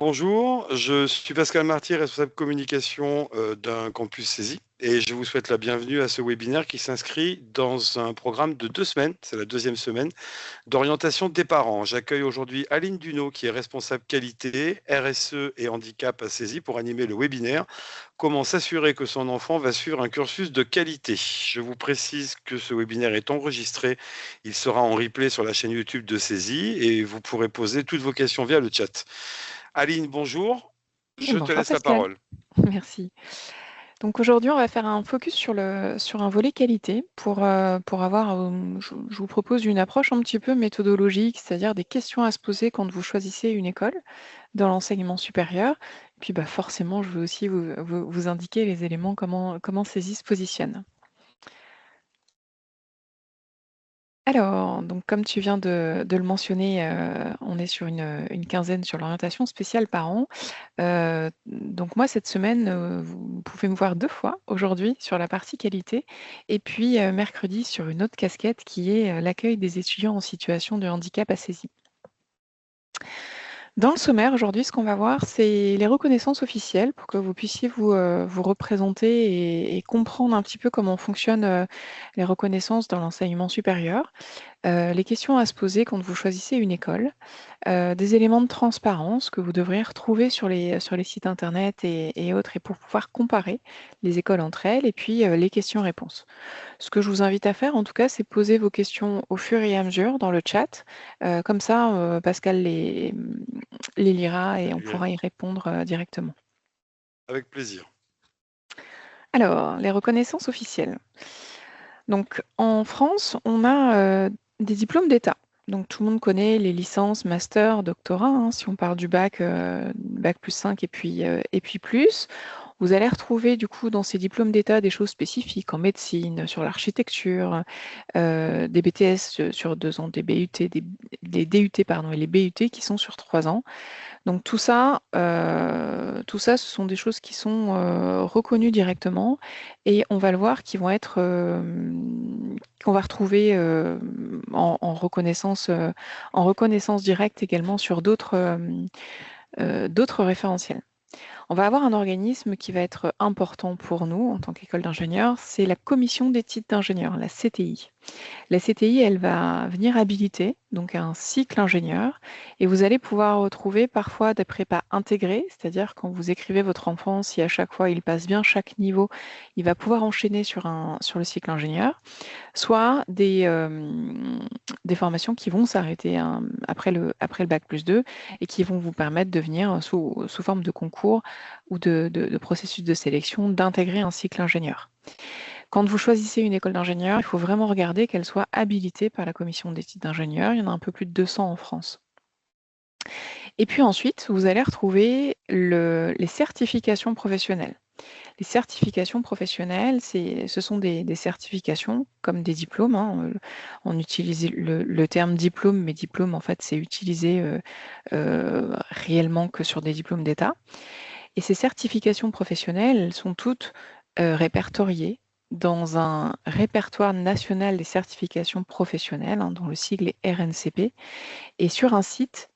Bonjour, je suis Pascal Marty, responsable communication d'un campus saisie et je vous souhaite la bienvenue à ce webinaire qui s'inscrit dans un programme de 2 semaines, c'est la deuxième semaine, d'orientation des parents. J'accueille aujourd'hui Aline Duno qui est responsable qualité, RSE et handicap à saisie pour animer le webinaire Comment s'assurer que son enfant va suivre un cursus de qualité. Je vous précise que ce webinaire est enregistré, il sera en replay sur la chaîne YouTube de saisie et vous pourrez poser toutes vos questions via le chat. Aline, bonjour. Je te Bonjour laisse la Pascal, parole. merci. Donc aujourd'hui, on va faire un focus sur un volet qualité pour avoir, je vous propose une approche un petit peu méthodologique, c'est-à-dire des questions à se poser quand vous choisissez une école dans l'enseignement supérieur. Puis forcément, je veux aussi vous indiquer les éléments, comment Saisie se positionne. Alors, donc comme tu viens de le mentionner, on est sur une quinzaine sur l'orientation spéciale parents. Donc moi, cette semaine, vous pouvez me voir 2 fois, aujourd'hui sur la partie qualité et puis, mercredi sur une autre casquette qui est, l'accueil des étudiants en situation de handicap à saisie. Dans le sommaire, aujourd'hui, ce qu'on va voir, c'est les reconnaissances officielles pour que vous puissiez vous représenter et comprendre un petit peu comment fonctionnent, les reconnaissances dans l'enseignement supérieur. Les questions à se poser quand vous choisissez une école, des éléments de transparence que vous devriez retrouver sur les sites internet et autres et pour pouvoir comparer les écoles entre elles et puis, les questions-réponses. Ce que je vous invite à faire en tout cas, c'est poser vos questions au fur et à mesure dans le chat, comme ça, Pascal les lira et on pourra y répondre, directement. Avec plaisir. Alors, les reconnaissances officielles. Donc en France, on a, des diplômes d'État. Donc tout le monde connaît les licences, master, doctorat, hein, si on parle du bac, bac+5 et puis plus. Vous allez retrouver du coup dans ces diplômes d'État des choses spécifiques en médecine, sur l'architecture, des BTS, sur 2 ans, des BUT, des DUT pardon et les BUT qui sont sur 3 ans. Donc tout ça, ce sont des choses qui sont, reconnues directement et on va le voir qui vont être, qu'on va retrouver, en reconnaissance directe également sur d'autres référentiels. On va avoir un organisme qui va être important pour nous en tant qu'école d'ingénieurs, c'est la commission des titres d'ingénieur, la CTI. La CTI, elle va venir habiliter donc un cycle ingénieur et vous allez pouvoir retrouver parfois des prépas intégrés, c'est-à-dire quand vous écrivez votre enfant, si à chaque fois il passe bien chaque niveau, il va pouvoir enchaîner sur le cycle ingénieur, soit des formations qui vont s'arrêter après le bac+2 et qui vont vous permettre de venir sous forme de concours ou de processus de sélection d'intégrer un cycle ingénieur. Quand vous choisissez une école d'ingénieur, il faut vraiment regarder qu'elle soit habilitée par la commission des titres d'ingénieur. Il y en a un peu plus de 200 en France. Et puis ensuite, vous allez retrouver les certifications professionnelles. Les certifications professionnelles, ce sont des certifications comme des diplômes, hein. On utilise le terme diplôme, mais diplôme, en fait, c'est utilisé réellement que sur des diplômes d'État. Et ces certifications professionnelles, elles sont toutes répertoriées dans un répertoire national des certifications professionnelles, hein, dont le sigle est RNCP, et sur un site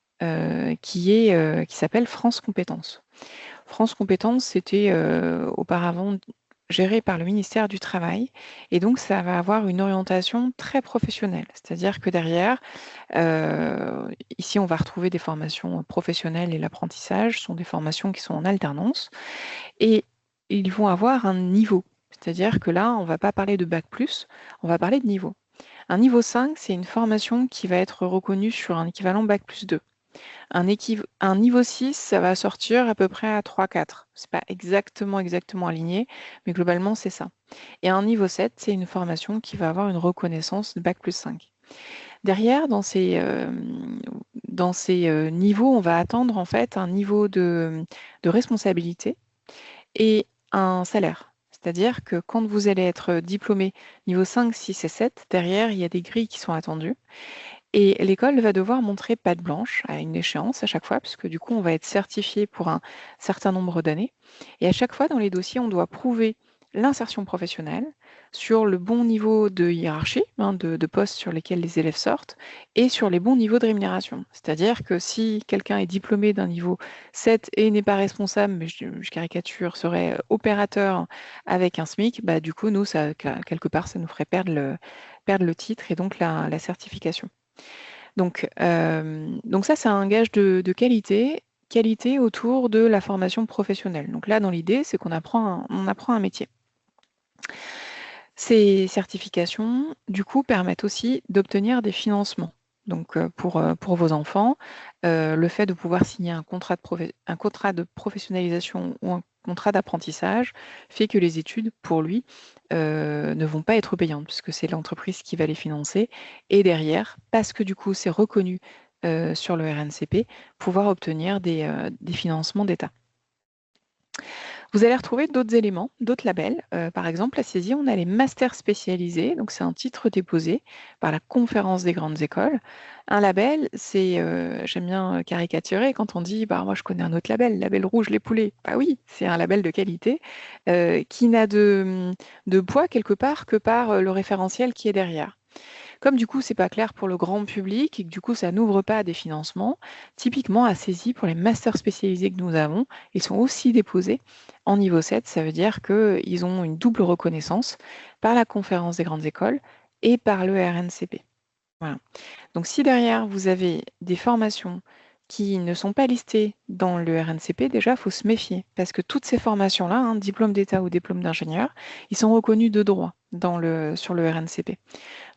qui s'appelle France Compétences. France Compétences, c'était auparavant géré par le ministère du Travail et donc ça va avoir une orientation très professionnelle. C'est-à-dire que derrière, ici on va retrouver des formations professionnelles et l'apprentissage sont des formations qui sont en alternance et ils vont avoir un niveau. C'est-à-dire que là, on ne va pas parler de bac+, on va parler de niveau. Un niveau 5, c'est une formation qui va être reconnue sur un équivalent bac+2. Un niveau 6, ça va sortir à peu près à 3-4. C'est pas exactement aligné, mais globalement, c'est ça. Et un niveau 7, c'est une formation qui va avoir une reconnaissance de bac+5. Derrière, dans ces niveaux, on va attendre en fait un niveau de responsabilité et un salaire. C'est-à-dire que quand vous allez être diplômé niveau 5, 6 et 7, derrière, il y a des grilles qui sont attendues. Et l'école va devoir montrer patte blanche à une échéance à chaque fois, puisque du coup, on va être certifié pour un certain nombre d'années. Et à chaque fois, dans les dossiers, on doit prouver l'insertion professionnelle, sur le bon niveau de hiérarchie, de postes sur lesquels les élèves sortent, et sur les bons niveaux de rémunération. C'est-à-dire que si quelqu'un est diplômé d'un niveau 7 et n'est pas responsable, mais je caricature, serait opérateur avec un SMIC, bah, du coup, nous, ça, quelque part, ça nous ferait perdre le titre et donc la certification. Donc ça, c'est un gage de qualité autour de la formation professionnelle. Donc là, dans l'idée, c'est qu'on apprend un métier. Ces certifications, du coup, permettent aussi d'obtenir des financements. Donc pour vos enfants, le fait de pouvoir signer un contrat de professionnalisation ou un contrat d'apprentissage fait que les études, pour lui, ne vont pas être payantes, puisque c'est l'entreprise qui va les financer. Et derrière, parce que du coup, c'est reconnu sur le RNCP, pouvoir obtenir des financements d'État. Vous allez retrouver d'autres éléments, d'autres labels. Par exemple, à CESI, on a les masters spécialisés. Donc, c'est un titre déposé par la Conférence des grandes écoles. Un label, c'est, j'aime bien caricaturer quand on dit, bah, moi, je connais un autre label, label rouge les poulets. Bah oui, c'est un label de qualité qui n'a de poids quelque part que par le référentiel qui est derrière. Comme du coup, c'est pas clair pour le grand public et que du coup, ça n'ouvre pas à des financements, typiquement à CESI, pour les masters spécialisés que nous avons, ils sont aussi déposés en niveau 7. Ça veut dire qu'ils ont une double reconnaissance par la Conférence des grandes écoles et par le RNCP. Voilà. Donc si derrière, vous avez des formations qui ne sont pas listées dans le RNCP, déjà, il faut se méfier, parce que toutes ces formations-là, diplôme d'État ou diplôme d'ingénieur, ils sont reconnus de droit sur le RNCP.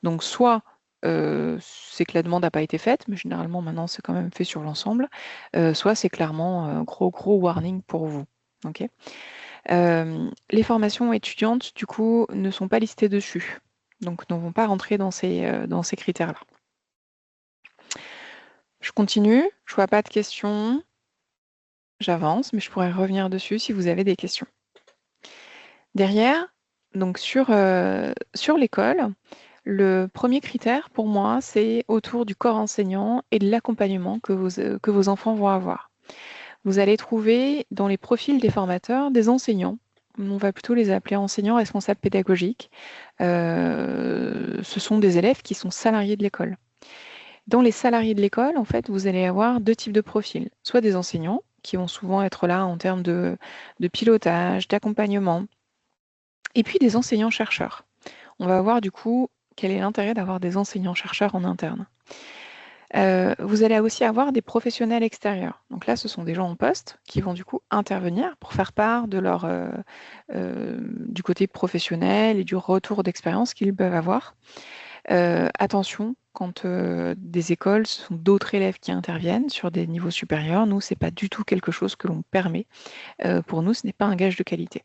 Donc soit c'est que la demande n'a pas été faite, mais généralement maintenant c'est quand même fait sur l'ensemble, soit c'est clairement gros warning pour vous. Ok. Les formations étudiantes, du coup, ne sont pas listées dessus, donc ne vont pas rentrer dans ces critères-là. Je continue, je vois pas de questions, j'avance, mais je pourrais revenir dessus si vous avez des questions. Derrière, donc sur l'école, le premier critère pour moi, c'est autour du corps enseignant et de l'accompagnement que vos enfants vont avoir. Vous allez trouver dans les profils des formateurs des enseignants. On va plutôt les appeler enseignants responsables pédagogiques. Ce sont des élèves qui sont salariés de l'école. Dans les salariés de l'école, en fait, vous allez avoir deux types de profils. Soit des enseignants, qui vont souvent être là en termes de pilotage, d'accompagnement, et puis des enseignants-chercheurs. On va voir du coup quel est l'intérêt d'avoir des enseignants-chercheurs en interne. Vous allez aussi avoir des professionnels extérieurs. Donc là, ce sont des gens en poste qui vont du coup intervenir pour faire part de du côté professionnel et du retour d'expérience qu'ils peuvent avoir. Attention, quand des écoles, ce sont d'autres élèves qui interviennent sur des niveaux supérieurs, nous, ce n'est pas du tout quelque chose que l'on permet. Pour nous, ce n'est pas un gage de qualité.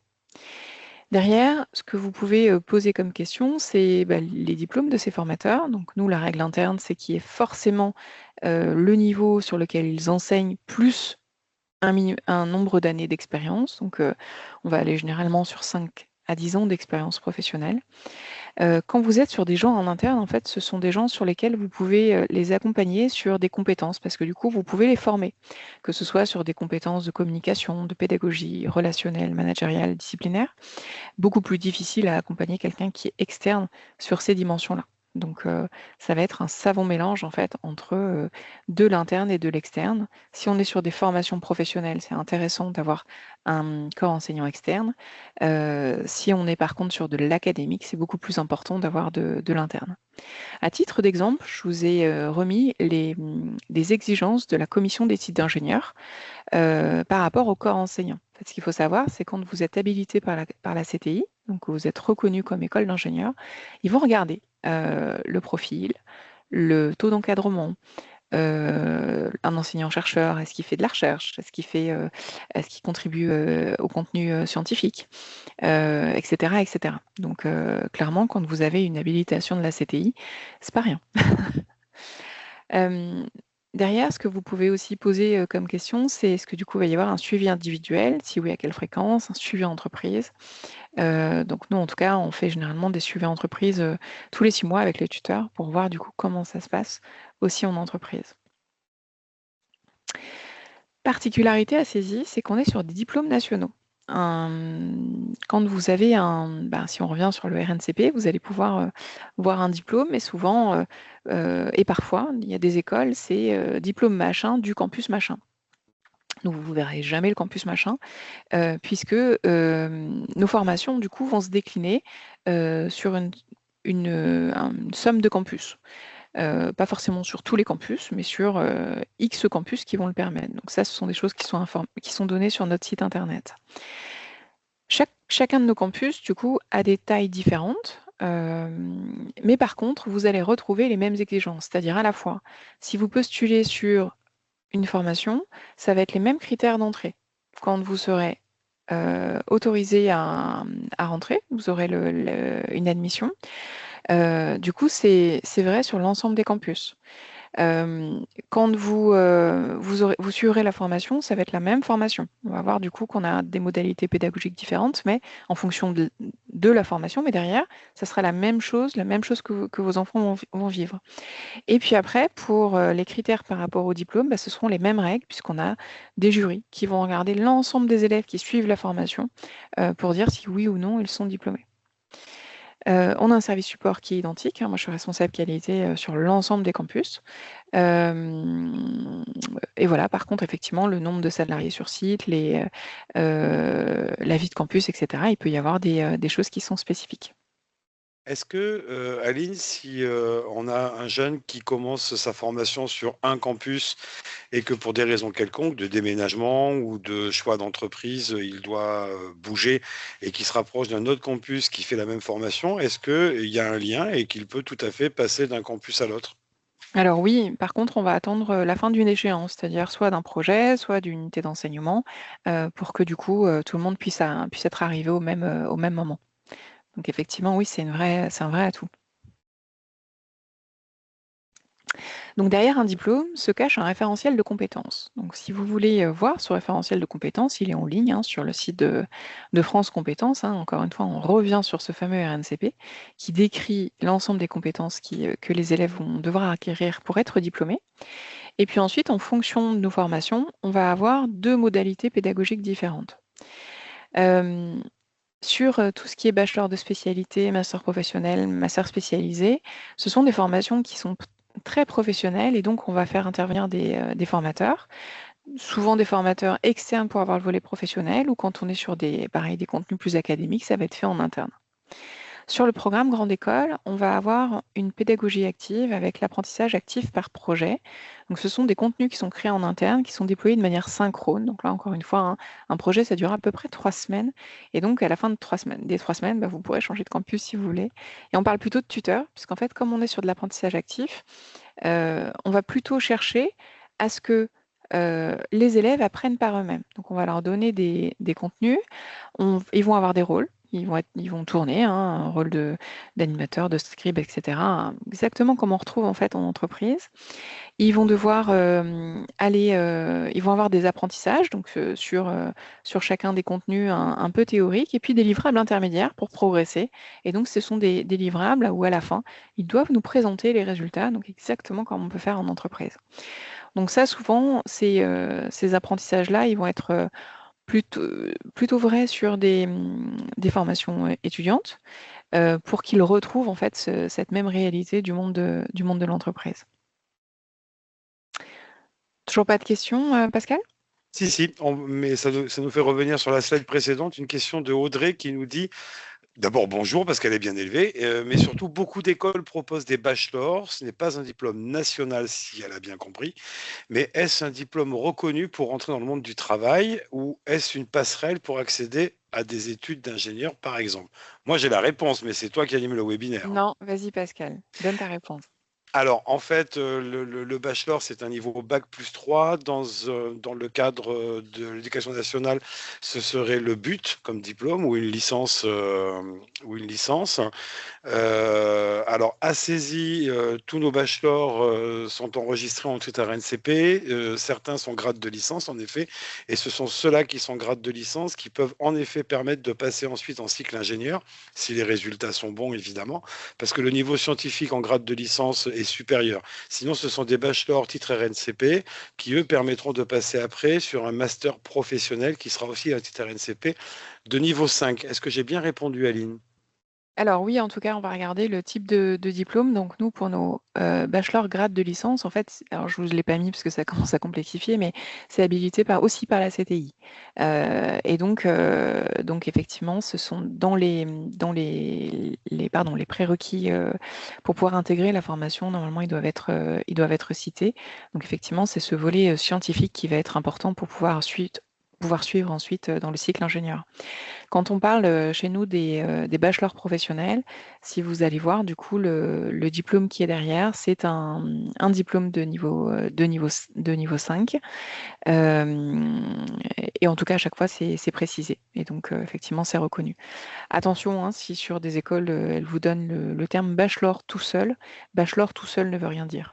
Derrière, ce que vous pouvez poser comme question, c'est les diplômes de ces formateurs. Donc nous, la règle interne, c'est qu'il y ait forcément le niveau sur lequel ils enseignent plus un nombre d'années d'expérience. Donc on va aller généralement sur 5 à 10 ans d'expérience professionnelle. Quand vous êtes sur des gens en interne, en fait, ce sont des gens sur lesquels vous pouvez les accompagner sur des compétences, parce que du coup, vous pouvez les former, que ce soit sur des compétences de communication, de pédagogie, relationnelle, managériale, disciplinaire. Beaucoup plus difficile à accompagner quelqu'un qui est externe sur ces dimensions-là. Donc, ça va être un savant mélange en fait entre de l'interne et de l'externe. Si on est sur des formations professionnelles, c'est intéressant d'avoir un corps enseignant externe. Si on est par contre sur de l'académique, c'est beaucoup plus important d'avoir de l'interne. À titre d'exemple, je vous ai remis les exigences de la commission d'éthique d'ingénieurs par rapport au corps enseignant. En fait, ce qu'il faut savoir, c'est quand vous êtes habilité par la CTI, donc vous êtes reconnu comme école d'ingénieur, ils vont regarder le profil, le taux d'encadrement, un enseignant-chercheur, est-ce qu'il fait de la recherche, est-ce qu'il contribue au contenu scientifique, etc., etc. Donc clairement, quand vous avez une habilitation de la CTI, c'est pas rien. Derrière, ce que vous pouvez aussi poser comme question, c'est est-ce que du coup, il va y avoir un suivi individuel? Si oui, à quelle fréquence? Un suivi entreprise? Donc nous, en tout cas, on fait généralement des suivis entreprises tous les 6 mois avec les tuteurs pour voir du coup comment ça se passe aussi en entreprise. Particularité à CESI, c'est qu'on est sur des diplômes nationaux. quand vous avez si on revient sur le RNCP, vous allez pouvoir voir un diplôme, mais souvent, et parfois, il y a des écoles, c'est diplôme machin du campus machin. Donc vous ne verrez jamais le campus machin, puisque nos formations, du coup, vont se décliner sur une somme de campus. Pas forcément sur tous les campus, mais sur X campus qui vont le permettre. Donc ça, ce sont des choses qui sont données sur notre site internet. Chacun de nos campus, du coup, a des tailles différentes, mais par contre, vous allez retrouver les mêmes exigences, c'est-à-dire à la fois, si vous postulez sur une formation, ça va être les mêmes critères d'entrée. Quand vous serez autorisé à rentrer, vous aurez une admission. Du coup, c'est vrai sur l'ensemble des campus. Quand vous suivrez la formation, ça va être la même formation. On va voir du coup qu'on a des modalités pédagogiques différentes, mais en fonction de la formation, mais derrière, ça sera la même chose que vos enfants vont vivre. Et puis après, pour les critères par rapport au diplôme, ce seront les mêmes règles, puisqu'on a des jurys qui vont regarder l'ensemble des élèves qui suivent la formation pour dire si oui ou non ils sont diplômés. On a un service support qui est identique. Moi, je suis responsable qualité sur l'ensemble des campus. Et voilà, par contre, effectivement, le nombre de salariés sur site, la vie de campus, etc., il peut y avoir des choses qui sont spécifiques. Est-ce que, Aline, si on a un jeune qui commence sa formation sur un campus et que pour des raisons quelconques, de déménagement ou de choix d'entreprise, il doit bouger et qui se rapproche d'un autre campus qui fait la même formation, est-ce qu'il y a un lien et qu'il peut tout à fait passer d'un campus à l'autre? Alors oui, par contre, on va attendre la fin d'une échéance, c'est-à-dire soit d'un projet, soit d'une unité d'enseignement, pour que du coup, tout le monde puisse être arrivé au même moment. Donc effectivement, oui, c'est un vrai atout. Donc derrière un diplôme se cache un référentiel de compétences. Donc si vous voulez voir ce référentiel de compétences, il est en ligne sur le site de France Compétences. Encore une fois, on revient sur ce fameux RNCP qui décrit l'ensemble des compétences que les élèves vont devoir acquérir pour être diplômés. Et puis ensuite, en fonction de nos formations, on va avoir deux modalités pédagogiques différentes. Sur tout ce qui est bachelor de spécialité, master professionnel, master spécialisé, ce sont des formations qui sont très professionnelles et donc on va faire intervenir des formateurs, souvent des formateurs externes pour avoir le volet professionnel ou quand on est sur des contenus plus académiques, ça va être fait en interne. Sur le programme Grande École, on va avoir une pédagogie active avec l'apprentissage actif par projet. Donc, ce sont des contenus qui sont créés en interne, qui sont déployés de manière synchrone. Donc là, encore une fois, un projet, ça dure à peu près 3 semaines. Et donc, à la fin de 3 semaines, des 3 semaines, vous pourrez changer de campus si vous voulez. Et on parle plutôt de tuteur, puisqu'en fait, comme on est sur de l'apprentissage actif, on va plutôt chercher à ce que les élèves apprennent par eux-mêmes. Donc, on va leur donner des contenus. Ils vont avoir des rôles. Ils vont tourner un rôle d'animateur, de scribe, etc. Exactement comme on retrouve en fait en entreprise. Ils vont devoir ils vont avoir des apprentissages donc sur chacun des contenus un peu théoriques et puis des livrables intermédiaires pour progresser. Et donc ce sont des livrables où à la fin ils doivent nous présenter les résultats, donc exactement comme on peut faire en entreprise. Donc ça souvent ces apprentissages-là ils vont être plutôt vrai sur des formations étudiantes pour qu'ils retrouvent en fait cette même réalité du monde de l'entreprise. Toujours pas de questions, Pascal? Si, mais ça nous fait revenir sur la slide précédente, une question de Audrey qui nous dit, d'abord bonjour parce qu'elle est bien élevée, mais surtout beaucoup d'écoles proposent des bachelors, ce n'est pas un diplôme national si elle a bien compris, mais est-ce un diplôme reconnu pour entrer dans le monde du travail ou est-ce une passerelle pour accéder à des études d'ingénieur par exemple? Moi j'ai la réponse, mais c'est toi qui anime le webinaire. Non, vas-y Pascal, donne ta réponse. Alors, en fait, le bachelor, c'est un niveau bac+3. Dans le cadre de l'éducation nationale, ce serait le but comme diplôme ou une licence. Alors, à saisie, tous nos bachelors sont enregistrés en titre RNCP. Certains sont grades de licence, en effet, et ce sont ceux-là qui sont grades de licence qui peuvent en effet permettre de passer ensuite en cycle ingénieur, si les résultats sont bons, évidemment, parce que le niveau scientifique en grade de licence est supérieurs. Sinon, ce sont des bachelors titre RNCP qui, eux, permettront de passer après sur un master professionnel qui sera aussi un titre RNCP de niveau 5. Est-ce que j'ai bien répondu, Aline? Alors oui, en tout cas, on va regarder le type de diplôme. Donc nous, pour nos bachelor grade de licence, en fait, alors je ne vous l'ai pas mis parce que ça commence à complexifier, mais c'est habilité aussi par la CTI. Donc effectivement, ce sont pardon, les prérequis pour pouvoir intégrer la formation. Normalement, ils doivent être cités. Donc effectivement, c'est ce volet scientifique qui va être important pour pouvoir suivre ensuite dans le cycle ingénieur. Quand on parle chez nous des bachelors professionnels, si vous allez voir, du coup, le diplôme qui est derrière, c'est un diplôme de niveau 5. Et en tout cas, à chaque fois, c'est précisé. Et donc, effectivement, c'est reconnu. Attention, hein, si sur des écoles, elles vous donnent le terme bachelor tout seul ne veut rien dire.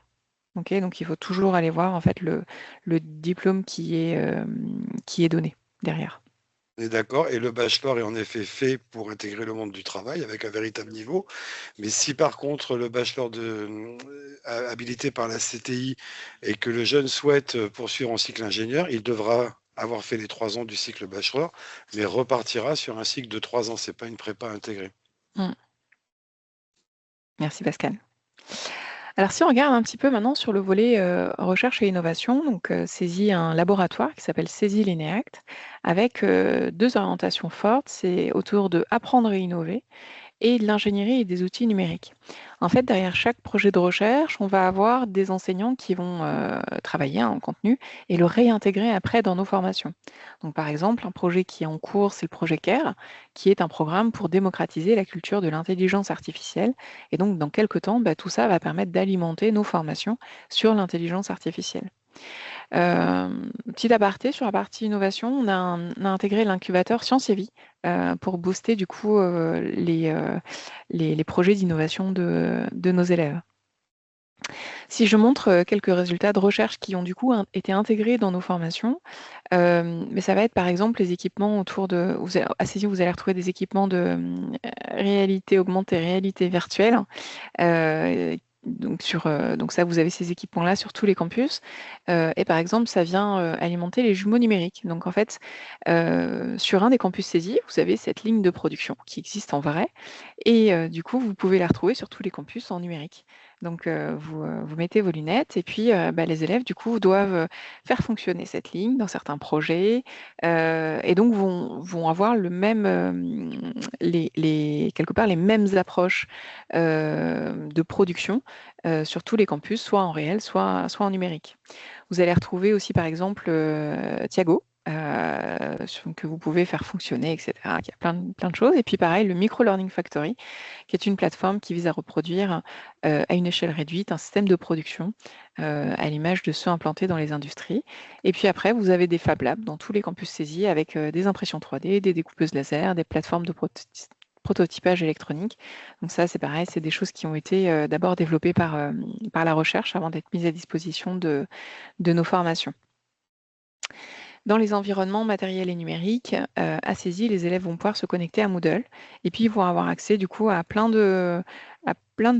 Ok, donc, il faut toujours aller voir en fait le diplôme qui est donné derrière. On est d'accord. Et le bachelor est en effet fait pour intégrer le monde du travail avec un véritable niveau. Mais si par contre le bachelor habilité par la CTI et que le jeune souhaite poursuivre en cycle ingénieur, il devra avoir fait les 3 ans du cycle bachelor, mais repartira sur un cycle de 3 ans. C'est pas une prépa intégrée. Mm. Merci Pascal. Alors si on regarde un petit peu maintenant sur le volet recherche et innovation, donc saisit un laboratoire qui s'appelle Saisit Lineact, avec deux orientations fortes, c'est autour de apprendre et innover et de l'ingénierie et des outils numériques. En fait, derrière chaque projet de recherche, on va avoir des enseignants qui vont travailler en contenu et le réintégrer après dans nos formations. Donc, par exemple, un projet qui est en cours, c'est le projet CARE, qui est un programme pour démocratiser la culture de l'intelligence artificielle. Et donc, dans quelques temps, tout ça va permettre d'alimenter nos formations sur l'intelligence artificielle. Petit aparté sur la partie innovation, on a intégré l'incubateur Science et Vie pour booster du coup les projets d'innovation de nos élèves. Si je montre quelques résultats de recherche qui ont du coup été intégrés dans nos formations, mais ça va être par exemple les équipements autour de... À Césie, vous allez retrouver des équipements de réalité augmentée, réalité virtuelle. Donc ça, vous avez ces équipements-là sur tous les campus. Et par exemple, ça vient alimenter les jumeaux numériques. Donc en fait, sur un des campus saisis, vous avez cette ligne de production qui existe en vrai. Et du coup, vous pouvez la retrouver sur tous les campus en numérique. Donc vous mettez vos lunettes et puis les élèves, du coup, doivent faire fonctionner cette ligne dans certains projets et donc vont avoir quelque part les mêmes approches de production sur tous les campus, soit en réel, soit en numérique. Vous allez retrouver aussi, par exemple, Thiago, que vous pouvez faire fonctionner, etc. Il y a plein de choses. Et puis pareil, le Micro Learning Factory, qui est une plateforme qui vise à reproduire à une échelle réduite un système de production à l'image de ceux implantés dans les industries. Et puis après, vous avez des Fab Labs dans tous les campus saisis avec des impressions 3D, des découpeuses laser, des plateformes de prototypage électronique. Donc ça, c'est pareil, c'est des choses qui ont été d'abord développées par la recherche avant d'être mises à disposition de nos formations. Dans les environnements matériels et numériques, à Saisie, les élèves vont pouvoir se connecter à Moodle et puis ils vont avoir accès du coup à plein de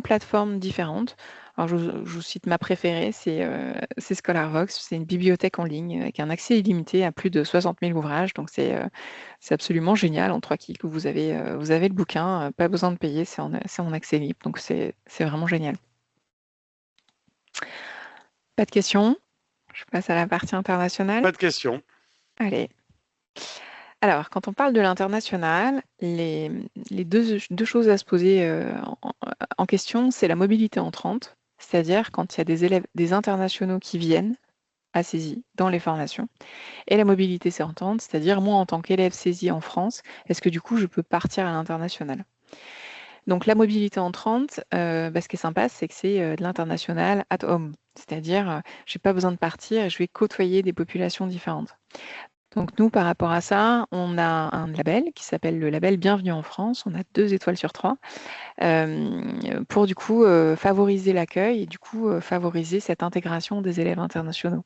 plateformes différentes. Alors, je vous cite ma préférée, c'est ScholarVox. C'est une bibliothèque en ligne avec un accès illimité à plus de 60 000 ouvrages. Donc, c'est absolument génial. En 3 clics, vous avez le bouquin, pas besoin de payer, c'est en accès libre. Donc, c'est vraiment génial. Pas de questions? Je passe à la partie internationale. Pas de questions. Allez. Alors, quand on parle de l'international, les deux choses à se poser en question, c'est la mobilité entrante, c'est-à-dire quand il y a des élèves, des internationaux qui viennent à Saisie dans les formations, et la mobilité sortante, c'est-à-dire moi en tant qu'élève Saisie en France, est-ce que du coup je peux partir à l'international? Donc la mobilité entrante, ce qui est sympa, c'est que c'est de l'international at home, c'est-à-dire je n'ai pas besoin de partir et je vais côtoyer des populations différentes. Donc nous, par rapport à ça, on a un label qui s'appelle le label Bienvenue en France. On a 2 étoiles sur 3 pour du coup favoriser l'accueil et du coup favoriser cette intégration des élèves internationaux.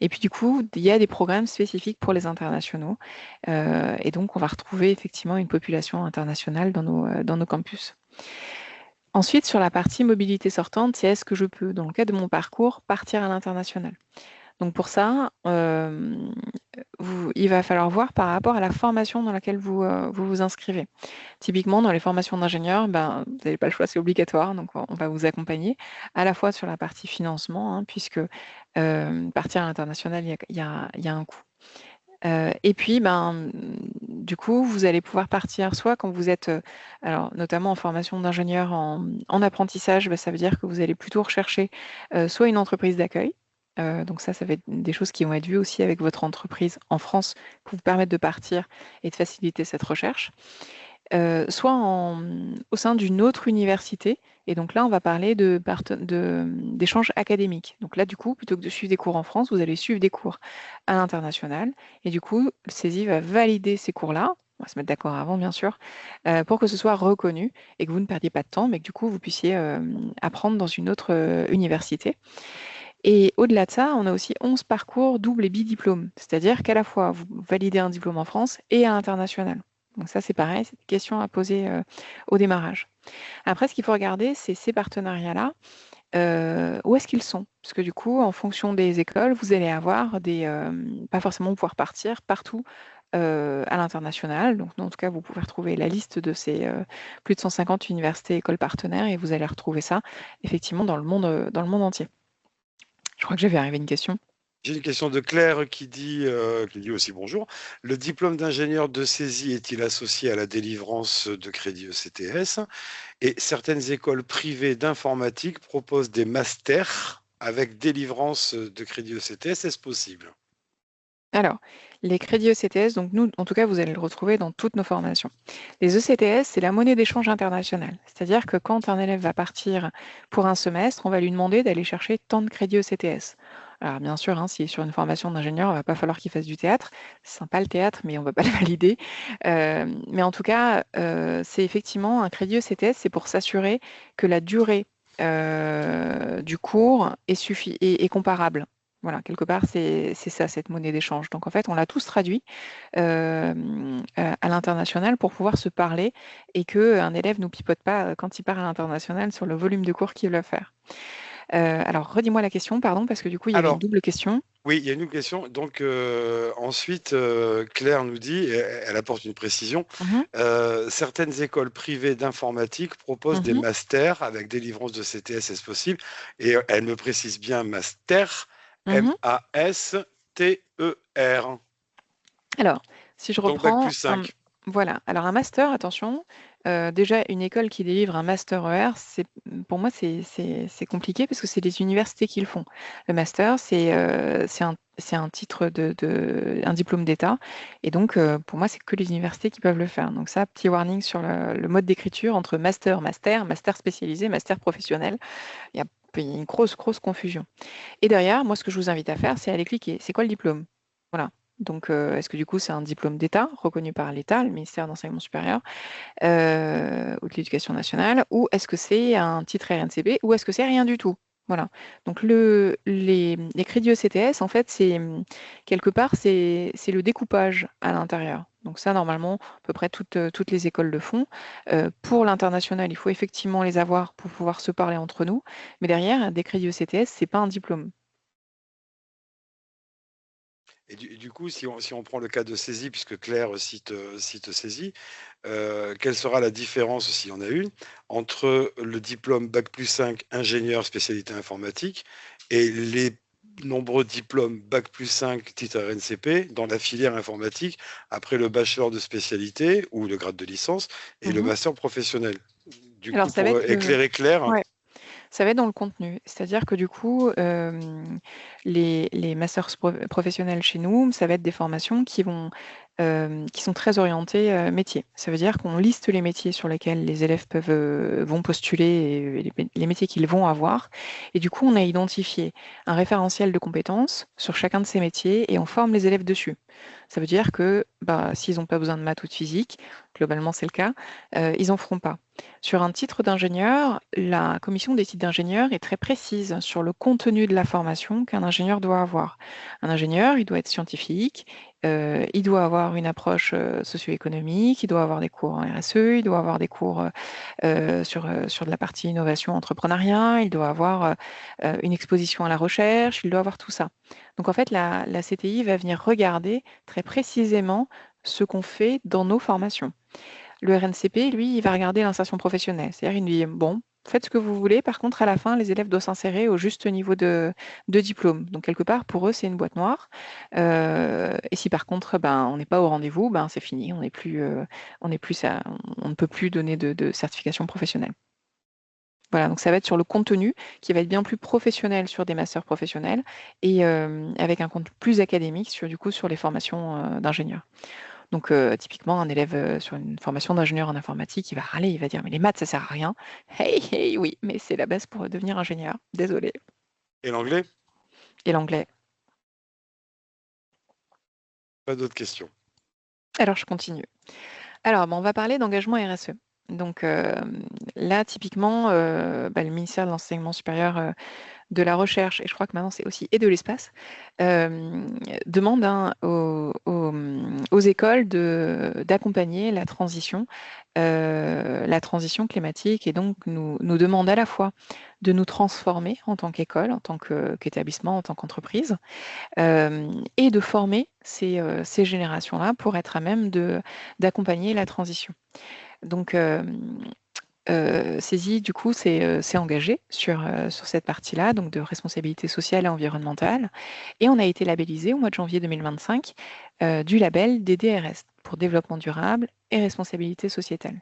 Et puis du coup, il y a des programmes spécifiques pour les internationaux et donc on va retrouver effectivement une population internationale dans nos campus. Ensuite, sur la partie mobilité sortante, c'est est-ce que je peux, dans le cadre de mon parcours, partir à l'international? Donc pour ça, il va falloir voir par rapport à la formation dans laquelle vous inscrivez. Typiquement, dans les formations d'ingénieurs, ben, vous n'avez pas le choix, c'est obligatoire, donc on va vous accompagner à la fois sur la partie financement, hein, puisque partir à l'international, il y a un coût. Et puis, ben, du coup, vous allez pouvoir partir soit quand vous êtes, alors notamment en formation d'ingénieur en apprentissage, ben, ça veut dire que vous allez plutôt rechercher soit une entreprise d'accueil. Donc ça va être des choses qui vont être vues aussi avec votre entreprise en France pour vous permettre de partir et de faciliter cette recherche. Soit au sein d'une autre université. Et donc là, on va parler d'échanges académiques. Donc là, du coup, plutôt que de suivre des cours en France, vous allez suivre des cours à l'international. Et du coup, le CESI va valider ces cours-là. On va se mettre d'accord avant, bien sûr, pour que ce soit reconnu et que vous ne perdiez pas de temps, mais que du coup, vous puissiez apprendre dans une autre université. Et au-delà de ça, on a aussi 11 parcours double et bidiplôme, c'est-à-dire qu'à la fois, vous validez un diplôme en France et à l'international. Donc ça, c'est pareil, c'est une question à poser au démarrage. Après, ce qu'il faut regarder, c'est ces partenariats-là, où est-ce qu'ils sont? Parce que du coup, en fonction des écoles, vous allez avoir pas forcément pouvoir partir partout à l'international. Donc, en tout cas, vous pouvez retrouver la liste de ces plus de 150 universités, écoles partenaires, et vous allez retrouver ça effectivement dans le monde entier. Je crois que j'ai vu arriver une question. J'ai une question de Claire qui dit aussi bonjour. Le diplôme d'ingénieur de saisie est-il associé à la délivrance de crédits ECTS? Et certaines écoles privées d'informatique proposent des masters avec délivrance de crédits ECTS. Est-ce possible? Alors, les crédits ECTS, donc nous, en tout cas, vous allez le retrouver dans toutes nos formations. Les ECTS, c'est la monnaie d'échange internationale. C'est-à-dire que quand un élève va partir pour un semestre, on va lui demander d'aller chercher tant de crédits ECTS. Alors bien sûr, hein, s'il est sur une formation d'ingénieur, il ne va pas falloir qu'il fasse du théâtre. C'est sympa le théâtre, mais on ne va pas le valider. Mais en tout cas, c'est effectivement un crédit ECTS, c'est pour s'assurer que la durée du cours est comparable. Voilà, quelque part, c'est ça, cette monnaie d'échange. Donc, en fait, on l'a tous traduit à l'international pour pouvoir se parler et qu'un élève ne nous pipote pas quand il part à l'international sur le volume de cours qu'il va faire. Alors, redis-moi la question, pardon, parce que du coup, il y avait une double question. Oui, il y a une autre question. Donc, ensuite, Claire nous dit, et elle apporte une précision, certaines écoles privées d'informatique proposent des masters avec délivrance de CTS, est-ce possible? Et elle me précise bien master, M-A-S-T-E-R. Alors, si je Donc, bac reprends, plus 5. voilà. Alors, un master, attention, déjà, une école qui délivre un master ER, pour moi, c'est compliqué parce que c'est les universités qui le font. Le master, c'est un titre un diplôme d'État. Et donc, pour moi, c'est que les universités qui peuvent le faire. Donc ça, petit warning sur le mode d'écriture entre master, master spécialisé, master professionnel. Il y a une grosse confusion. Et derrière, moi, ce que je vous invite à faire, c'est aller cliquer. C'est quoi le diplôme? Voilà. Donc, est-ce que du coup, c'est un diplôme d'État reconnu par l'État, le ministère d'Enseignement supérieur ou de l'Éducation nationale, ou est-ce que c'est un titre RNCP, ou est-ce que c'est rien du tout? Voilà. Donc, les crédits ECTS, en fait, c'est quelque part, c'est le découpage à l'intérieur. Donc ça, normalement, à peu près toutes les écoles le font. Pour l'international, il faut effectivement les avoir pour pouvoir se parler entre nous. Mais derrière, des crédits ECTS, c'est pas un diplôme. Et du coup, si on prend le cas de saisie, puisque Claire cite saisie, quelle sera la différence, s'il y en a une, entre le diplôme Bac plus 5 ingénieur spécialité informatique et les nombreux diplômes Bac plus 5 titre RNCP dans la filière informatique après le bachelor de spécialité ou le grade de licence et le master professionnel? Du Alors, coup, pour éclairer Claire. Ouais. Ça va être dans le contenu. C'est-à-dire que du coup, les masters professionnels chez nous, ça va être des formations qui sont très orientées métiers. Ça veut dire qu'on liste les métiers sur lesquels les élèves vont postuler et les métiers qu'ils vont avoir. Et du coup, on a identifié un référentiel de compétences sur chacun de ces métiers et on forme les élèves dessus. Ça veut dire que s'ils n'ont pas besoin de maths ou de physique, globalement c'est le cas, ils n'en feront pas. Sur un titre d'ingénieur, la commission des titres d'ingénieur est très précise sur le contenu de la formation qu'un ingénieur doit avoir. Un ingénieur, il doit être scientifique, il doit avoir une approche socio-économique, il doit avoir des cours en RSE, il doit avoir des cours sur de la partie innovation, entrepreneuriat, il doit avoir une exposition à la recherche, il doit avoir tout ça. Donc en fait, la CTI va venir regarder très précisément ce qu'on fait dans nos formations. Le RNCP, lui, il va regarder l'insertion professionnelle. C'est-à-dire, il nous dit, bon, faites ce que vous voulez. Par contre, à la fin, les élèves doivent s'insérer au juste niveau de diplôme. Donc, quelque part, pour eux, c'est une boîte noire. Et si par contre, on n'est pas au rendez-vous, c'est fini. On ne peut plus donner de certification professionnelle. Voilà, donc ça va être sur le contenu qui va être bien plus professionnel sur des masters professionnels et avec un contenu plus académique sur les formations d'ingénieurs. Donc, typiquement, un élève sur une formation d'ingénieur en informatique, il va râler, il va dire, mais les maths, ça sert à rien. Hey, hey, oui, mais c'est la base pour devenir ingénieur. Désolé. Et l'anglais? Et l'anglais. Pas d'autres questions. Alors, je continue. Alors, on va parler d'engagement RSE. Donc là, typiquement, le ministère de l'Enseignement supérieur, de la recherche, et je crois que maintenant c'est aussi et de l'espace, demande aux écoles d'accompagner la transition climatique, et donc nous demande à la fois de nous transformer en tant qu'école, en tant qu'établissement, en tant qu'entreprise, et de former ces générations-là pour être à même d'accompagner la transition. Donc, CESI, du coup, s'est engagé sur cette partie-là, donc de responsabilité sociale et environnementale. Et on a été labellisé au mois de janvier 2025 du label des DRS pour développement durable et responsabilité sociétale.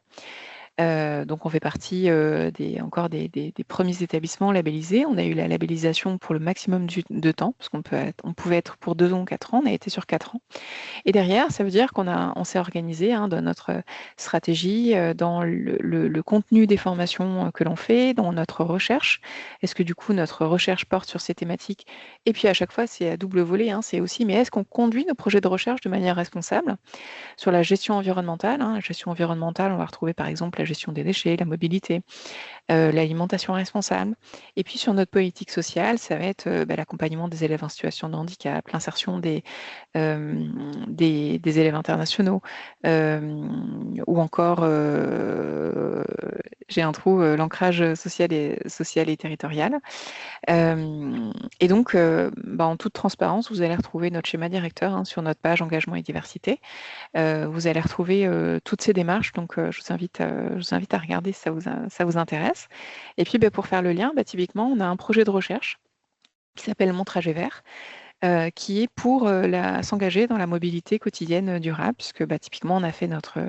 Donc on fait partie des premiers établissements labellisés. On a eu la labellisation pour le maximum de temps, parce on pouvait être pour 2 ans ou 4 ans, on a été sur 4 ans. Et derrière, ça veut dire on s'est organisé dans notre stratégie, dans le contenu des formations que l'on fait, dans notre recherche. Est-ce que du coup, notre recherche porte sur ces thématiques? Et puis à chaque fois, c'est à double volet, c'est aussi, mais est-ce qu'on conduit nos projets de recherche de manière responsable? Sur la gestion environnementale, la gestion environnementale, on va retrouver par exemple la gestion des déchets, la mobilité, l'alimentation responsable. Et puis sur notre politique sociale, ça va être l'accompagnement des élèves en situation de handicap, l'insertion des élèves internationaux, ou encore, j'ai un trou, l'ancrage social et territorial. Et donc, en toute transparence, vous allez retrouver notre schéma directeur sur notre page engagement et diversité. Vous allez retrouver toutes ces démarches, donc je vous invite à regarder si ça vous intéresse. Et puis pour faire le lien, typiquement, on a un projet de recherche qui s'appelle Mon trajet vert, qui est pour s'engager dans la mobilité quotidienne durable, puisque typiquement on a fait notre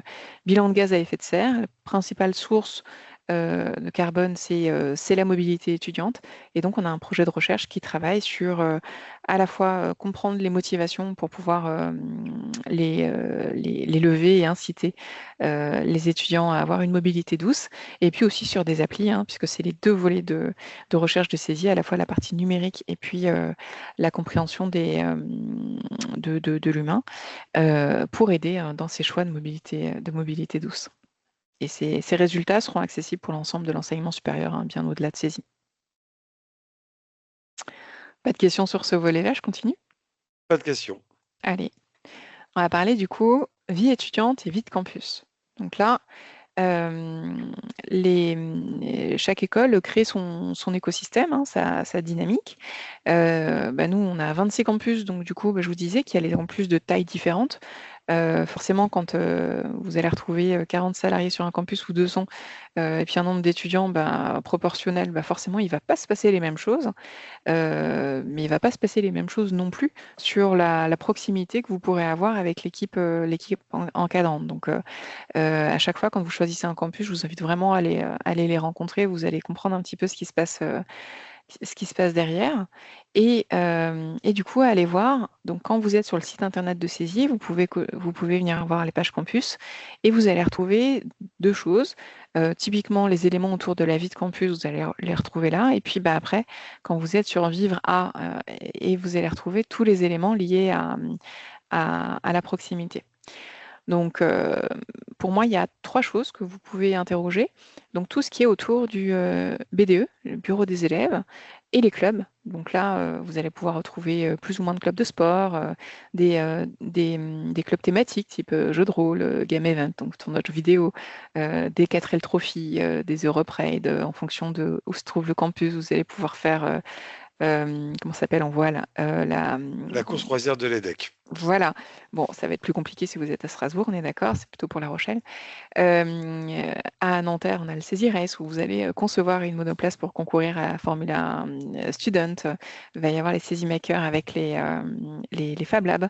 bilan de gaz à effet de serre. La principale source de carbone, c'est la mobilité étudiante. Et donc, on a un projet de recherche qui travaille sur à la fois comprendre les motivations pour pouvoir les lever et inciter les étudiants à avoir une mobilité douce, et puis aussi sur des applis, puisque c'est les 2 volets de recherche de saisie, à la fois la partie numérique et puis la compréhension de l'humain, pour aider dans ses choix de mobilité douce. Et ces résultats seront accessibles pour l'ensemble de l'enseignement supérieur, bien au-delà de saisie. Pas de questions sur ce volet-là, je continue? Pas de questions. Allez, on va parler du coup vie étudiante et vie de campus. Donc là, chaque école crée son écosystème, sa dynamique. Nous, on a 26 campus, donc du coup, je vous disais qu'il y a les campus de tailles différentes. Forcément, quand vous allez retrouver 40 salariés sur un campus ou 200, et puis un nombre d'étudiants proportionnel, forcément, il ne va pas se passer les mêmes choses. Mais il ne va pas se passer les mêmes choses non plus sur la proximité que vous pourrez avoir avec l'équipe encadrante. Donc, à chaque fois, quand vous choisissez un campus, je vous invite vraiment à aller les rencontrer. Vous allez comprendre un petit peu ce qui se passe derrière. Et du coup, allez voir. Donc, quand vous êtes sur le site internet de Saisie, vous pouvez venir voir les pages campus, et vous allez retrouver 2 choses. Typiquement, les éléments autour de la vie de campus, vous allez les retrouver là. Et puis, après, quand vous êtes sur Vivre à, et vous allez retrouver tous les éléments liés à la proximité. Donc, pour moi, il y a 3 choses que vous pouvez interroger. Donc tout ce qui est autour du, BDE, le bureau des élèves et les clubs. Donc là, vous allez pouvoir retrouver, plus ou moins de clubs de sport, des clubs thématiques type, jeux de rôle, game event, donc tournoi de jeux vidéo, des 4L Trophy, des Europride, en fonction de où se trouve le campus. Vous allez pouvoir faire, comment ça s'appelle? On voit là, La course croisière de l'EDEC. voilà. Bon, ça va être plus compliqué si vous êtes à Strasbourg, on est d'accord, c'est plutôt pour La Rochelle. À Nanterre, on a le Saisy Race où vous allez, concevoir une monoplace pour concourir à la Formule 1, Student. Il va y avoir les Saisy Makers avec les Fab Labs.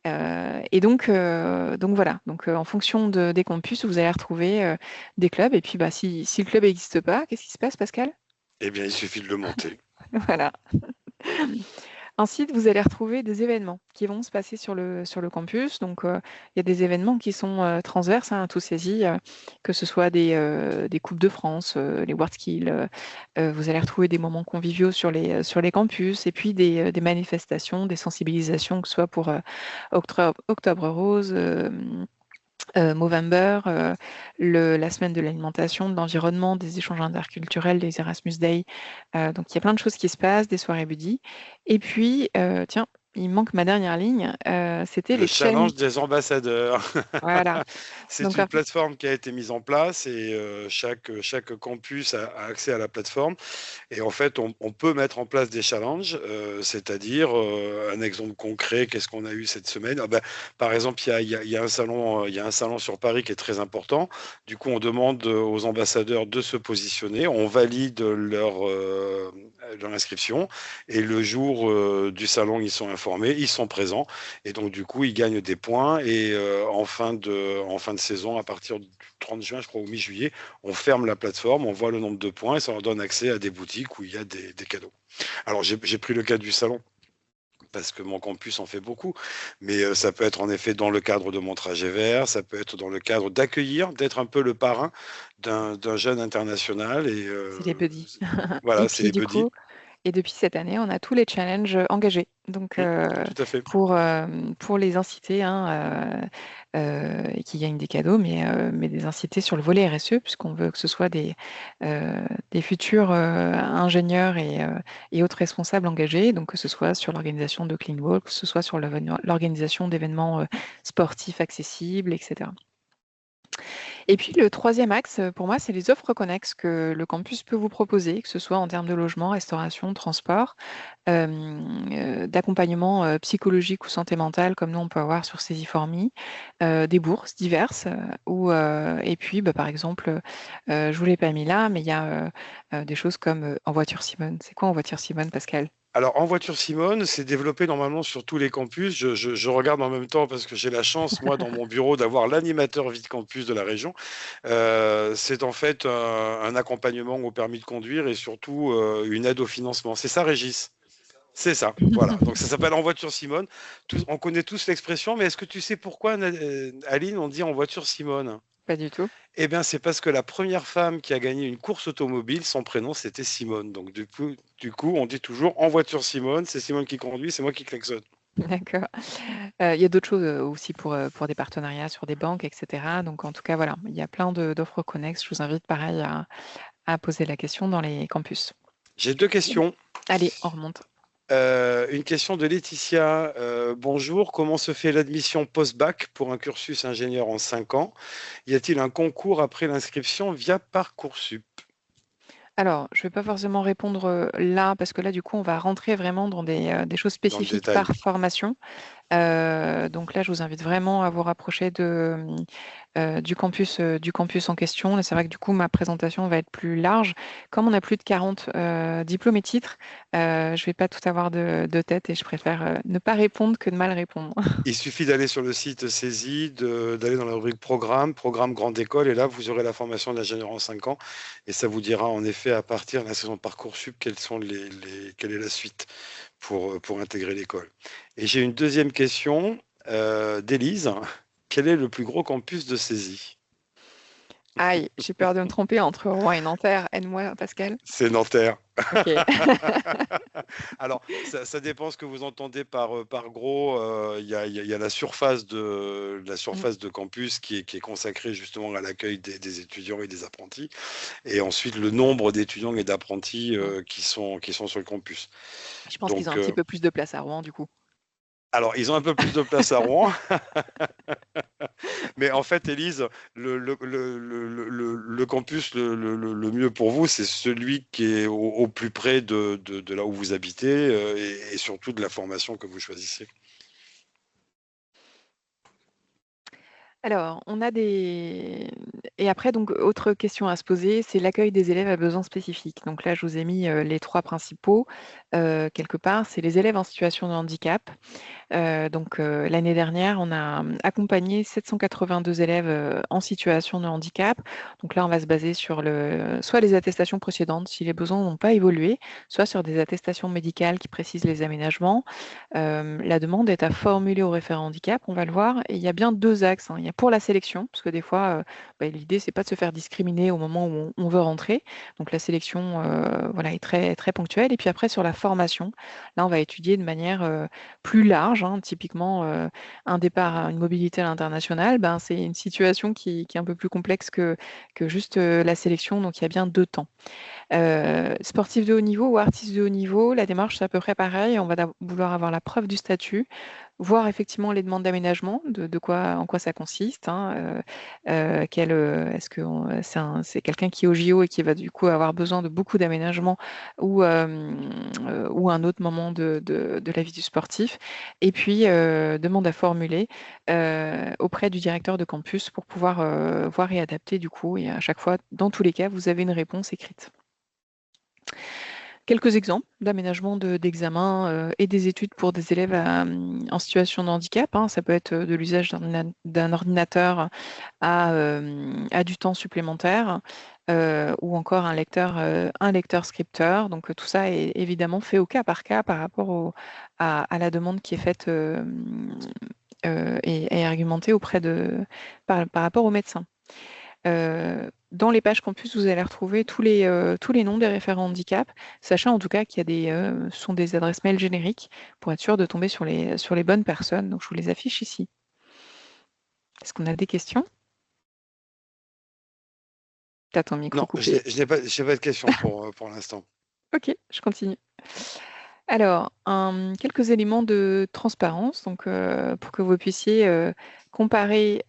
Et donc voilà. Donc, en fonction des campus, vous allez retrouver, des clubs. Et puis, bah, si le club n'existe pas, qu'est-ce qui se passe, Pascal? Eh bien, il suffit de le monter. Voilà. Ensuite, vous allez retrouver des événements qui vont se passer sur le campus. Donc, il y a des événements qui sont, transverses, hein, à tous saisis, que ce soit des coupes de France, les WorldSkills. Vous allez retrouver des moments conviviaux sur les campus et puis des manifestations, des sensibilisations, que ce soit pour, Octobre Rose, Movember, la semaine de l'alimentation, de l'environnement, des échanges interculturels, des Erasmus Day. Donc il y a plein de choses qui se passent, des soirées buddy. Et puis, tiens, il manque ma dernière ligne, c'était Le les challenges. challenge des ambassadeurs. Voilà. C'est Donc, une plateforme qui a été mise en place et chaque campus a accès à la plateforme. Et en fait, on peut mettre en place des challenges, c'est-à-dire un exemple concret, qu'est-ce qu'on a eu cette semaine? Ah ben, par exemple, il y a un salon, il y a un salon sur Paris qui est très important. Du coup, on demande aux ambassadeurs de se positionner, on valide leur inscription et le jour du salon, ils sont informés, ils sont présents et donc du coup, ils gagnent des points et en fin de saison, à partir du 30 juin, je crois, ou mi-juillet, on ferme la plateforme, on voit le nombre de points et ça leur donne accès à des boutiques où il y a des cadeaux. Alors, j'ai pris le cas du salon parce que mon campus en fait beaucoup, mais ça peut être en effet dans le cadre de mon trajet vert, ça peut être dans le cadre d'accueillir, d'être un peu le parrain d'un jeune international et c'est les buddies. Et voilà, c'est puis les du buddies. coup, depuis cette année, on a tous les challenges, engagés. Donc, Tout à fait. pour les inciter, hein, et qui gagnent des cadeaux, mais des inciter sur le volet RSE, puisqu'on veut que ce soit des futurs, ingénieurs et autres responsables engagés. Donc, que ce soit sur l'organisation de clean walk, que ce soit sur l'organisation d'événements, sportifs accessibles, etc. Et puis le troisième axe, pour moi, c'est les offres connexes que le campus peut vous proposer, que ce soit en termes de logement, restauration, transport, d'accompagnement, psychologique ou santé mentale comme nous on peut avoir sur Saisiformi, des bourses diverses, et puis, bah, par exemple, je vous l'ai pas mis là, mais il y a, des choses comme, En voiture Simone. C'est quoi En voiture Simone, Pascal? Alors, en voiture Simone, c'est développé normalement sur tous les campus. Je regarde en même temps parce que j'ai la chance, moi, dans mon bureau, d'avoir l'animateur Vite Campus de la région. C'est en fait un accompagnement au permis de conduire et surtout une aide au financement. C'est ça, Régis? C'est ça, voilà. Donc ça s'appelle En voiture Simone. On connaît tous l'expression, mais est-ce que tu sais pourquoi, Aline, on dit En voiture Simone? Pas du tout. Eh bien, c'est parce que la première femme qui a gagné une course automobile, son prénom, c'était Simone. Donc, du coup, on dit toujours En voiture Simone, c'est Simone qui conduit, c'est moi qui klaxonne. D'accord. Il y a d'autres choses, aussi pour des partenariats sur des banques et cetera. Donc en tout cas, voilà, il y a plein d'offres connexes. Je vous invite pareil à poser la question dans les campus. J'ai deux questions. Allez, on remonte. Une question de Laetitia. Bonjour, comment se fait l'admission post-bac pour un cursus ingénieur en 5 ans? Y a-t-il un concours après l'inscription via Parcoursup? Alors, je ne vais pas forcément répondre, là, parce que là, du coup, on va rentrer vraiment dans des choses Dans le spécifiques détail. par formation. Donc là, je vous invite vraiment à vous rapprocher du campus en question. Et c'est vrai que du coup, ma présentation va être plus large. Comme on a plus de 40 diplômes et titres, je ne vais pas tout avoir de tête et je préfère, ne pas répondre que de mal répondre. Il suffit d'aller sur le site Saisie, d'aller dans la rubrique programme grande école, et là, vous aurez la formation d'ingénieur en 5 ans, et ça vous dira en effet à partir de la saison Parcoursup quelle est la suite pour intégrer l'école. Et j'ai une deuxième question d'Élise. Quel est le plus gros campus de Saisie? Aïe, j'ai peur de me tromper entre Rouen et Nanterre. Aide-moi, Pascal. C'est Nanterre. Ok. Alors, ça dépend ce que vous entendez par gros. Il y a la Mm. surface de campus qui est consacrée justement à l'accueil des étudiants et des apprentis. Et ensuite, le nombre d'étudiants et d'apprentis Mm. qui sont sur le campus. Je pense qu'ils ont Donc, un petit peu plus de place à Rouen, du coup. alors, ils ont un peu plus de place à Rouen. Mais en fait, Élise, le campus le mieux pour vous, c'est celui qui est au plus près de là où vous habitez et surtout de la formation que vous choisissez. Alors, on a des... Et après, donc, autre question à se poser, c'est l'accueil des élèves à besoins spécifiques. Donc là, je vous ai mis les trois principaux. Quelque part, c'est les élèves en situation de handicap. L'année dernière, on a accompagné 782 élèves en situation de handicap. Donc là, on va se baser sur soit les attestations précédentes, si les besoins n'ont pas évolué, soit sur des attestations médicales qui précisent les aménagements. La demande est à formuler au référent handicap, on va le voir. Et il y a bien deux axes, hein. Il y a pour la sélection, parce que des fois, l'idée, c'est pas de se faire discriminer au moment où on veut rentrer. Donc la sélection voilà, est très, très ponctuelle. Et puis après, sur la formation, là, on va étudier de manière plus large, hein. Typiquement, un départ à une mobilité à l'international, ben, c'est une situation qui est un peu plus complexe que juste la sélection, donc il y a bien deux temps. Sportif de haut niveau ou artiste de haut niveau, la démarche c'est à peu près pareil. On va vouloir avoir la preuve du statut, voir effectivement les demandes d'aménagement, en quoi ça consiste, hein, est-ce que c'est quelqu'un qui est au JO et qui va du coup avoir besoin de beaucoup d'aménagement ou un autre moment de la vie du sportif. Et puis, demande à formuler auprès du directeur de campus pour pouvoir voir et adapter du coup. Et à chaque fois, dans tous les cas, vous avez une réponse écrite. Quelques exemples d'aménagement d'examen et des études pour des élèves en situation de handicap, hein. Ça peut être de l'usage d'un ordinateur à du temps supplémentaire ou encore un lecteur scripteur. Donc tout ça est évidemment fait au cas par cas par rapport à la demande qui est faite et argumentée par rapport au médecin. Dans les pages campus, vous allez retrouver tous les noms des référents handicap, sachant en tout cas qu'il y a ce sont des adresses mail génériques pour être sûr de tomber sur les bonnes personnes. Donc je vous les affiche ici. Est-ce qu'on a des questions? T'as ton micro Non, coupé. je n'ai pas de questions pour l'instant. Ok, je continue. Alors, quelques éléments de transparence, donc pour que vous puissiez comparer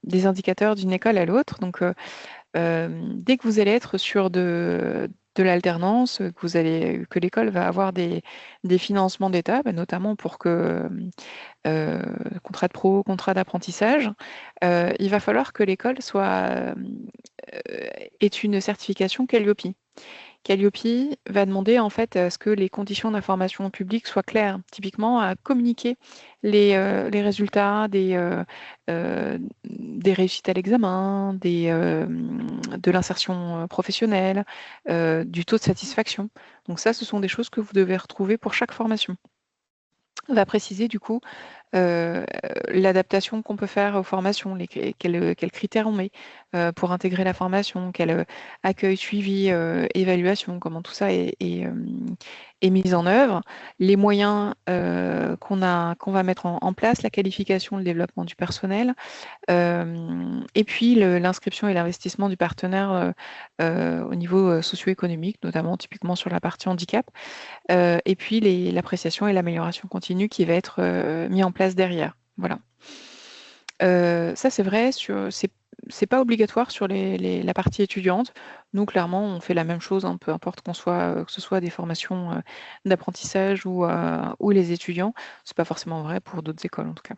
des indicateurs d'une école à l'autre. Donc, dès que vous allez être sur de l'alternance, que l'école va avoir des financements d'État, notamment pour que contrat de pro, contrat d'apprentissage, il va falloir que l'école ait une certification Calliope. Calliope va demander en fait à ce que les conditions d'information publique soient claires, typiquement à communiquer les résultats des réussites à l'examen, de l'insertion professionnelle, du taux de satisfaction. Donc ça, ce sont des choses que vous devez retrouver pour chaque formation. On va préciser du coup l'adaptation qu'on peut faire aux formations, quels critères on met pour intégrer la formation, quel accueil, suivi, évaluation, comment tout ça est mis en œuvre, les moyens qu'on va mettre en place, la qualification, le développement du personnel, et puis l'inscription et l'investissement du partenaire au niveau socio-économique, notamment typiquement sur la partie handicap, et puis l'appréciation et l'amélioration continue qui va être mis en place derrière. Voilà. Ça, c'est vrai, c'est pas obligatoire sur la partie étudiante. Nous, clairement, on fait la même chose, hein, peu importe que ce soit des formations d'apprentissage ou les étudiants. C'est pas forcément vrai pour d'autres écoles, en tout cas.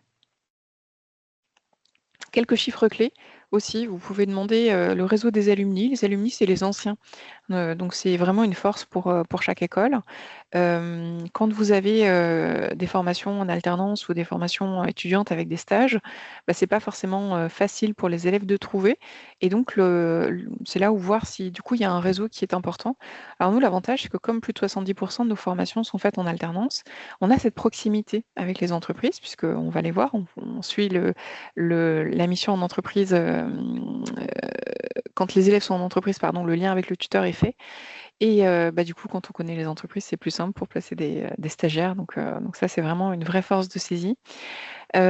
Quelques chiffres clés aussi, vous pouvez demander le réseau des alumni. Les alumni, c'est les anciens. Donc, c'est vraiment une force pour chaque école. Quand vous avez des formations en alternance ou des formations étudiantes avec des stages, bah, c'est pas forcément facile pour les élèves de trouver. Et donc, c'est là où voir si du coup il y a un réseau qui est important. Alors nous, l'avantage, c'est que comme plus de 70% de nos formations sont faites en alternance, on a cette proximité avec les entreprises, puisqu'on va les voir, on suit la mission en entreprise. Quand les élèves sont en entreprise, pardon, le lien avec le tuteur est fait. Et bah, du coup, quand on connaît les entreprises, c'est plus simple pour placer des stagiaires. Donc ça, c'est vraiment une vraie force de saisie. Les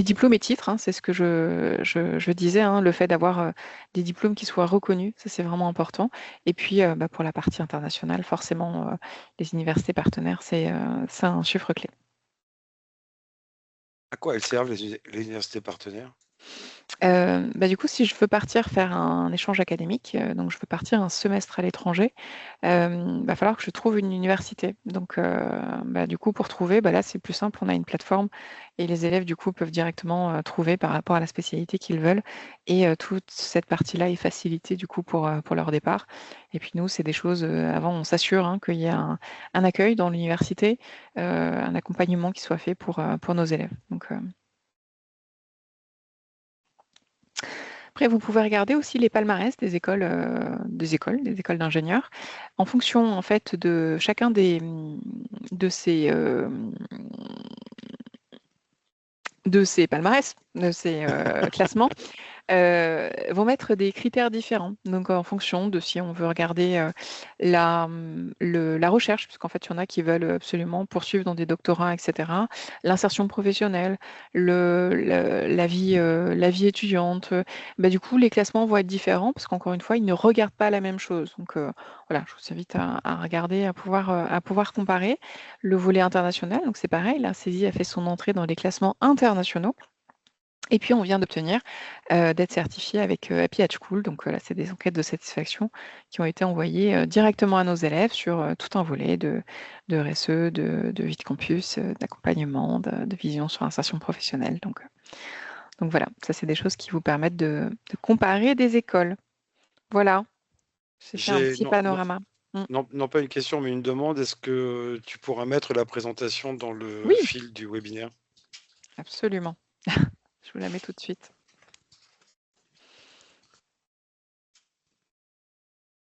diplômes et titres, hein, c'est ce que je disais, hein, le fait d'avoir des diplômes qui soient reconnus, ça c'est vraiment important. Et puis bah, pour la partie internationale, forcément, les universités partenaires, c'est un chiffre clé. À quoi elles servent les universités partenaires? Bah, du coup, si je veux partir faire un échange académique, donc je veux partir un semestre à l'étranger, va falloir que je trouve une université. Donc, bah, du coup, pour trouver, bah, là, c'est plus simple, on a une plateforme et les élèves, du coup, peuvent directement trouver par rapport à la spécialité qu'ils veulent. Et toute cette partie-là est facilitée, du coup, pour leur départ. Et puis nous, c'est des choses, avant, on s'assure hein, qu'il y a un accueil dans l'université, un accompagnement qui soit fait pour nos élèves. Donc, après, vous pouvez regarder aussi les palmarès des écoles d'ingénieurs, en fonction en fait de chacun de ces palmarès, de ces classements. Vont mettre des critères différents. Donc, en fonction de si on veut regarder la recherche, puisqu'en fait, il y en a qui veulent absolument poursuivre dans des doctorats, etc. L'insertion professionnelle, la vie étudiante. Bah, du coup, les classements vont être différents parce qu'encore une fois, ils ne regardent pas la même chose. Donc, voilà, je vous invite à regarder, à pouvoir comparer. Le volet international, donc c'est pareil, la saisie a fait son entrée dans les classements internationaux. Et puis, on vient d'obtenir d'être certifié avec Happy Hatch School. Donc là, c'est des enquêtes de satisfaction qui ont été envoyées directement à nos élèves sur tout un volet de RSE, de vie de campus, d'accompagnement, de vision sur l'insertion professionnelle. Donc voilà, ça, c'est des choses qui vous permettent de comparer des écoles. Voilà, j'ai fait un J'ai petit panorama. Mm. non pas une question, mais une demande. Est-ce que tu pourras mettre la présentation dans le Oui, fil du webinaire? absolument. Je vous la mets tout de suite.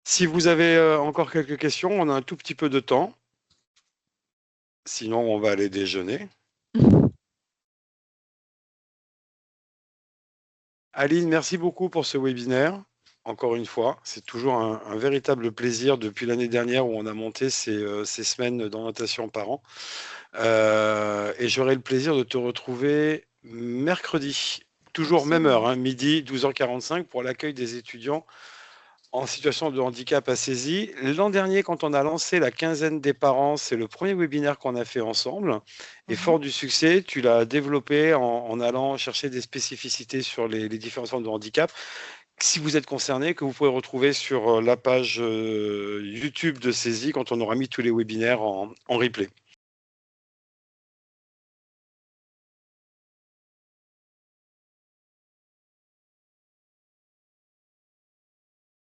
Si vous avez encore quelques questions, on a un tout petit peu de temps. Sinon, on va aller déjeuner. Aline, merci beaucoup pour ce webinaire. Encore une fois, c'est toujours un véritable plaisir depuis l'année dernière où on a monté ces semaines d'orientation par an. Et j'aurai le plaisir de te retrouver mercredi, toujours même heure, Absolument. hein, midi, 12h45 pour l'accueil des étudiants en situation de handicap à saisie. L'an dernier, quand on a lancé la quinzaine des parents, c'est le premier webinaire qu'on a fait ensemble. Et Mhm. fort du succès, tu l'as développé en allant chercher des spécificités sur les différentes formes de handicap. Si vous êtes concerné, que vous pouvez retrouver sur la page YouTube de Saisie quand on aura mis tous les webinaires en replay.